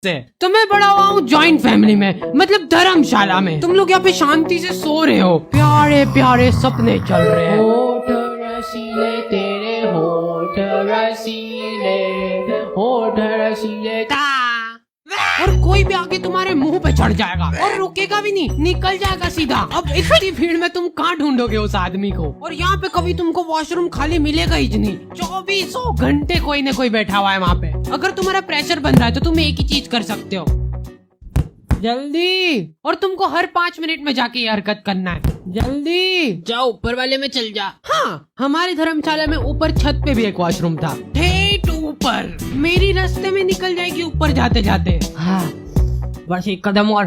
से। तो मैं बड़ा हुआ हूँ जॉइंट फैमिली में, मतलब धर्मशाला में। तुम लोग यहाँ पे शांति से सो रहे हो, प्यारे प्यारे सपने चल रहे हैं। होठ रसीले तेरे, होठ रसीले, होठ रसीले ता। और कोई भी आके तुम्हारे मुंह पे चढ़ जाएगा और रुकेगा भी नहीं, निकल जाएगा सीधा। अब इतनी भीड़ में तुम कहाँ ढूंढोगे उस आदमी को? और यहाँ पे कभी तुमको वॉशरूम खाली मिलेगा ही नहीं। 24 घंटे कोई न कोई बैठा हुआ है वहाँ पे। अगर तुम्हारा प्रेशर बन रहा है तो तुम एक ही चीज कर सकते हो, जल्दी। और तुमको हर 5 मिनट में जाके ये हरकत करना है, जल्दी जाओ ऊपर वाले में चल जा। हाँ, हमारी धर्मशाला में ऊपर छत पे भी एक वॉशरूम था, ठेठ ऊपर। मेरी रास्ते में निकल जाएगी ऊपर जाते जाते। हाँ, बस एक कदम और।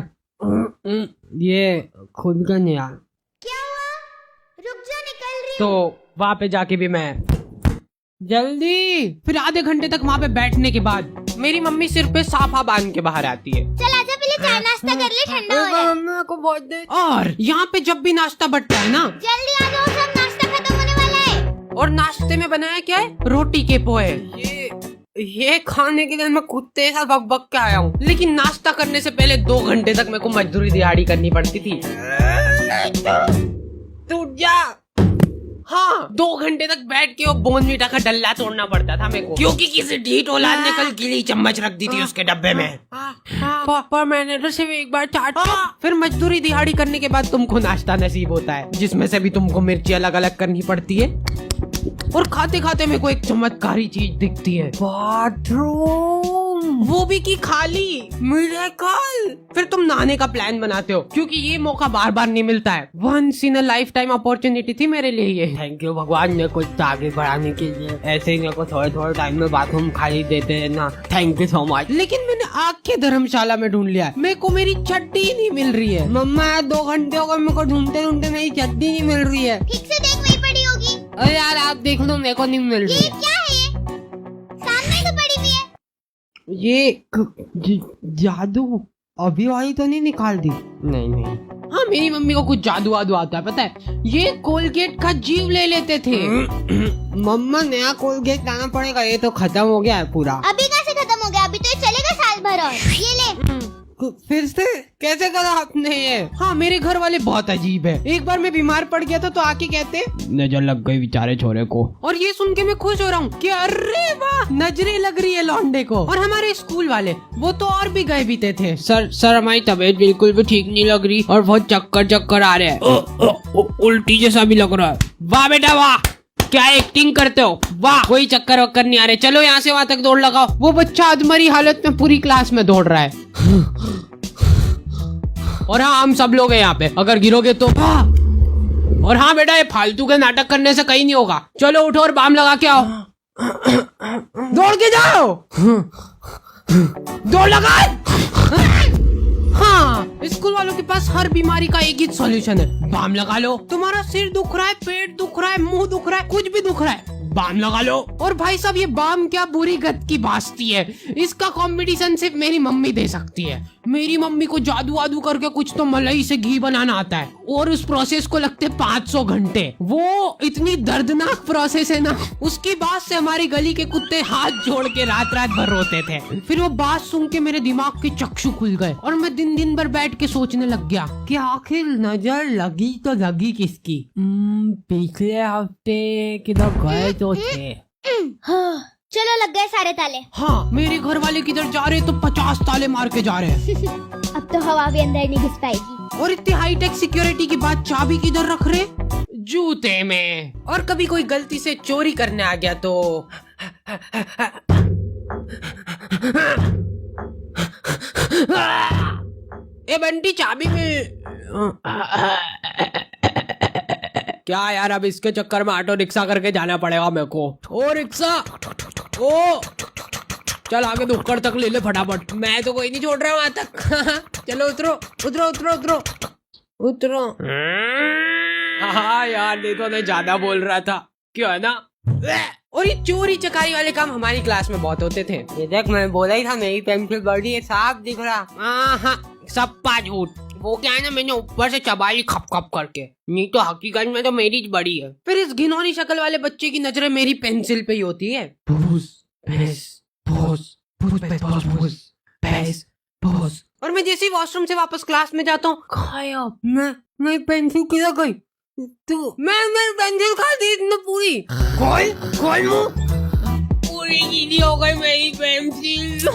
ये खुद का नहीं यार। क्या हुआ? रुक जा, निकल रही तो वहाँ पे जाके भी मैं जल्दी। फिर आधे घंटे तक वहाँ पे बैठने के बाद मेरी मम्मी सिर पे साफा बांध के बाहर आती है। चल आजा, पहले चाय नाश्ता कर ले, ठंडा हो रहा है। मम्मी को बहुत दे। और यहाँ पे जब भी नाश्ता बढ़ता है ना, जल्दी आ जाओ, सब नाश्ता खत्म होने वाला है। और नाश्ते में बनाया क्या है? रोटी के पोहे। ये खाने के लिए मैं कुत्ते सा बक बक के आया हूँ, लेकिन नाश्ता करने से पहले 2 घंटे तक मेरे को मजदूरी दिहाड़ी करनी पड़ती थी। तू जा। हाँ, 2 घंटे तक बैठ के वो बोनवीटा का डल्ला तोड़ना पड़ता था मेरे को, क्योंकि किसी ढीठ औलाद ने कल गीली चम्मच रख दी थी उसके डब्बे में। पर मैंने तो सिर्फ एक बार चाट। फिर मजदूरी दिहाड़ी करने के बाद तुमको नाश्ता नसीब होता है, जिसमें से भी तुमको मिर्ची अलग अलग करनी पड़ती है। और खाते खाते मेरे को एक चमत्कारी चीज दिखती है, बाथरूम, वो भी की खाली। मिरेकल। फिर तुम नहाने का प्लान बनाते हो, क्योंकि ये मौका बार बार नहीं मिलता है। Once in a lifetime opportunity थी मेरे लिए ये। थैंक यू भगवान ने कुछ आगे बढ़ाने के लिए, ऐसे ही मेरे को थोड़े थोड़े टाइम में बाथरूम खाली देते हैं ना। Thank you so much. लेकिन मैंने आग के धर्मशाला में ढूंढ लिया, मेरे को मेरी चड्डी नहीं मिल रही है। मम्मा 2 घंटे हो गए मेरे को ढूंढते ढूंढते, मेरी चड्डी नहीं मिल रही है। ठीक से देख, वही पड़ी होगी। अरे यार आप देख लो, मेरे को नहीं मिल रही ये है। क्या है? सामने तो पड़ी हुई है। ये जादू अभी वाली तो नहीं निकाल दी? नहीं। हाँ, मेरी मम्मी को कुछ जादू वादू आता है, पता है। ये कोलगेट का जीव ले लेते थे। मम्मा नया कोलगेट लाना पड़ेगा, ये तो खत्म हो गया है पूरा। अभी कैसे खत्म हो गया? अभी तो ये चलेगा साल भर। और ये ले। फिर से कैसे करा आपने ये? हाँ, मेरे घर वाले बहुत अजीब है। एक बार मैं बीमार पड़ गया था तो आके कहते नजर लग गई बेचारे छोरे को। और ये सुन के मैं खुश हो रहा हूँ कि अरे वाह, नजरें लग रही है लौंडे को। और हमारे स्कूल वाले वो तो और भी गए बीते थे। सर हमारी तबीयत बिल्कुल भी ठीक नहीं लग रही और बहुत चक्कर आ रहे हैं, उल्टी जैसा भी लग रहा है। वाह बेटा वाह, क्या एक्टिंग करते हो, वाह। कोई चक्कर वक्कर नहीं आ रहे, चलो यहाँ से वहाँ तक दौड़ लगाओ। वो बच्चा अधमरी हालत में पूरी क्लास में दौड़ रहा है। और हाँ, हम सब लोग हैं यहाँ पे, अगर गिरोगे तो। और हाँ बेटा, ये फालतू के नाटक करने से कहीं नहीं होगा। चलो उठो और बाम लगा के आओ। दौड़ के जाओ, दौड़ लगा। हाँ, स्कूल वालों के पास हर बीमारी का एक ही सॉल्यूशन है, बाम लगा लो। तुम्हारा सिर दुख रहा है, पेट दुख रहा है, मुंह दुख रहा है, कुछ भी दुख रहा है, बाम लगा लो। और भाई साहब, ये बाम क्या बुरी गत की बास्ती है, इसका कंपटीशन सिर्फ मेरी मम्मी दे सकती है। मेरी मम्मी को जादू वादू करके कुछ तो मलाई से घी बनाना आता है, और उस प्रोसेस को लगते 500 घंटे। वो इतनी दर्दनाक प्रोसेस है ना, उसकी बात से हमारी गली के कुत्ते हाथ जोड़ के रात रात भर रोते थे। फिर वो बात सुन के मेरे दिमाग के चक्षु खुल गए और मैं दिन भर बैठ के सोचने लग गया कि आखिर नजर लगी तो लगी किसकी। पिछले हफ्ते किधर गए तो थे। हाँ, चलो लग गए सारे ताले। हाँ, मेरे घर वाले किधर जा रहे तो 50 ताले मार के जा रहे हैं। अब तो हवा भी अंदर नहीं घुस पाएगी। और इतनी हाईटेक सिक्योरिटी के बाद चाबी किधर रख रहे? जूते में। और कभी कोई गलती से चोरी करने आ गया तो ए बंटी, चाबी में। क्या यार, अब इसके चक्कर में ऑटो रिक्शा करके जाना पड़ेगा मेरे को। ओ रिक्शा, ओ चल आगे नुक्कड़ तक ले ले फटाफट। मैं तो कोई नहीं छोड़ रहा वहां तक। चलो उतरो उतरो उतरो उतरो उतरो। हाँ यार, नहीं तो नहीं ज्यादा बोल रहा था, क्यों है ना। और ये चोरी चकारी वाले काम हमारी क्लास में बहुत होते थे। ये देख, मैं बोला ही था मेरी पेंसिल बड़ी है, साफ दिख रहा। हाँ, सब झूठ। वो क्या है ना, मैंने ऊपर से चबाई खप खप करके, नहीं तो हकीकत में तो मेरी बड़ी है। फिर इस घिनौनी शक्ल वाले बच्चे की नजरें मेरी पेंसिल पे ही होती है। भूस, भूस, भूस, भूस, भूस, भूस। भैंस भूस। और मैं जैसे ही वॉशरूम से वापस क्लास में जाता हूँ, खाया मैं पेंसिल किधर गई? तो मैं पेंसिल खा दी इसने पूरी। खोल मुंह। पूरी गीली हो गई मेरी पेंसिल।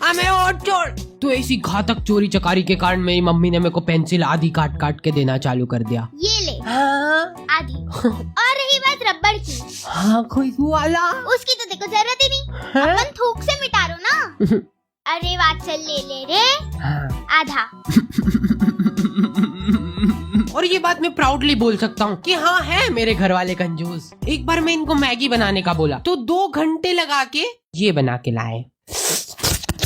हमें और छोड़। तो ऐसी घातक चोरी चकारी के कारण मेरी मम्मी ने मेरे को पेंसिल आधी काट काट के देना चालू कर दिया। ये ले आधी। और रही बात रबड़ की, हाँ खुशबू वाला, उसकी तो देखो जरूरत ही नहीं, अपन थूक से मिटा रो ना। अरे वाचल ले रे आधा। और ये बात मैं प्राउडली बोल सकता हूँ कि हाँ है मेरे घर वाले कंजूस। एक बार मैं इनको मैगी बनाने का बोला तो 2 घंटे लगा के ये बना के लाए।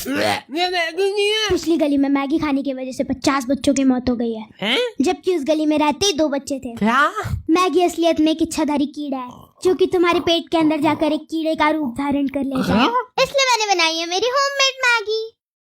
ये मैगी नहीं है। पिछली गली में मैगी खाने की वजह से 50 बच्चों की मौत हो गई है, हैं? जबकि उस गली में रहते ही 2 बच्चे थे। क्या? मैगी असलियत में एक इच्छाधारी कीड़ा है जो कि तुम्हारे पेट के अंदर जाकर एक कीड़े का रूप धारण कर लेता है। इसलिए मैंने बनाई है मेरी होममेड मैगी।